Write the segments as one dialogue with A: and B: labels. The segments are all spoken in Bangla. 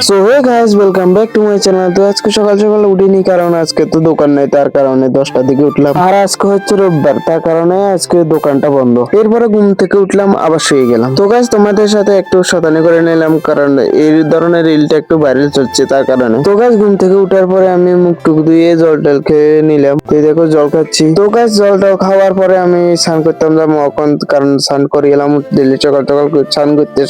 A: So hey guys, welcome back to my channel. তো আজকে সকাল সকাল উঠিনি, কারণ আজকে তো দোকান নেই, তার কারণে 10টার দিকে উঠলাম। আর আজকে হচ্ছে রোববার, তার কারণে আজকে দোকানটা বন্ধ। এরপরে ঘুম থেকে উঠলাম, আবার শুয়ে গেলাম। তো গাইস, তোমাদের সাথে একটু শতানি করে নিলাম, কারণ এই ধরনের রিলটা একটু ভাইরাল চলছে, তার কারণে। তো গাইস, ঘুম থেকে উঠার পরে আমি মুখ টুক ধুয়ে জল টল খেয়ে নিলাম। তো এই দেখো জল খাচ্ছি। তো গাইস, জলটা খাওয়ার পরে আমি স্নান করতাম যাবো এখন, কারণ স্নান করে গেলাম ডেলি সকাল সকাল স্নান করতে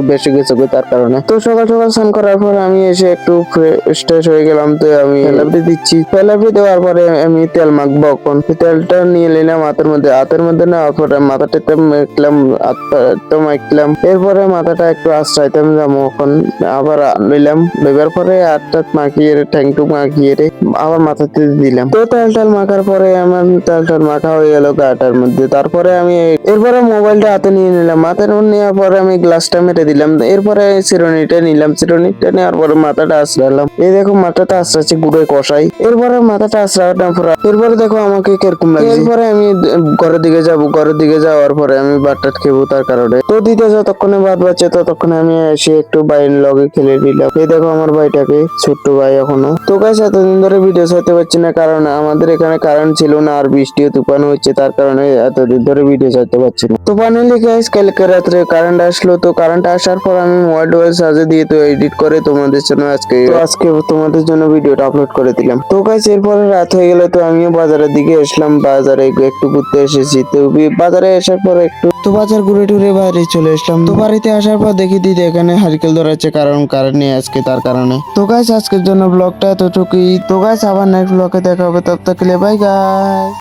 A: বেশি গেছে, তার কারণে। তো সকাল সকাল স্নান করার পর আমি এসে একটু ফ্রেশ ট্রেশ হয়ে গেলাম। তো আমি ফেলাপি দিচ্ছি, ফেলাপি দেওয়ার পরে আমি তেল মাখবো। এখন তেলটা নিয়ে নিলাম হাতের মধ্যে নেওয়ার পরে মাথাটাতে মেখলাম, হাতটা মাখলাম। এরপরে মাথাটা একটু আশ্রাইতাম যাবো এখন। আবার নিলাম, নেবার পরে হাতটা মাখিয়ে ট্যাংটুক মাখিয়ে আবার মাথাতে দিলাম। তো তেল মাখার পরে আমার তেল মাখা হয়ে গেল গাটার মধ্যে। তারপরে আমি এরপরে মোবাইলটা হাতে নিয়ে নিলাম। হাতে নেওয়ার পরে আমি গ্লাসটা মেরে দিলাম। এরপরে চিরুনিটা নিলাম, চিরুনিটা নেওয়ার পরে মাথাটা আশ্রালাম। এই দেখো মাথাটা আশ্রাচ্ছে গুড়ে কষাই। এরপরে মাথাটা আশ্রালাম, এরপরে দেখো আমাকে কিরকম লাগছে। এরপরে আমি ঘরের দিকে যাব, ঘরের দিকে যাওয়ার পরে আমি ভাতটা খেবো, তার কারণে। তো দিতে যতক্ষণে ভাত বাচ্চা ততক্ষণে আমি এসে একটু বাইরের লগে খেলে নিলাম। এই দেখো আমার ভাইটাকে, ছোট্ট ভাই এখনো। তো গাইস, এতদিন ধরে ভিডিও ছাড়তে পারছি না, কারণ আমাদের এখানে কারেন্ট ছিল না, আর বৃষ্টিও তুফান হচ্ছে, তার কারণে এতদিন ধরে ভিডিও ছাড়তে পারছি না। তো ফাইনালি গাইস, কালকে রাত্রে কারেন্ট আসলো। তো কারেন্ট আসার পর আমি মোবাইল চার্জে দিয়ে তো এডিট করে তোমাদের জন্য আজকে তোমাদের জন্য ভিডিওটা আপলোড করে দিলাম। তো গাইস, এরপরে রাত হয়ে গেল। তো আমিও বাজারের দিকে আসলাম, বাজারে একটু ঘুরতে এসেছি। তো বাজারে আসার পর একটু বাজার ঘুরে টুরে বাড়ি চলে আসলাম। তো বাড়িতে আসার পর দেখি দিদি এখানে হারিকেল ধরাচ্ছে, কারণ কারেন্ট নেই আজকে, তার কারণে। তো গাইস, আজকের জন্য ব্লগটা এতটুকুই। তো গাইস, আবার নেক্সট ব্লগে দেখা হবে, তব তক के लिए बाय गाइस।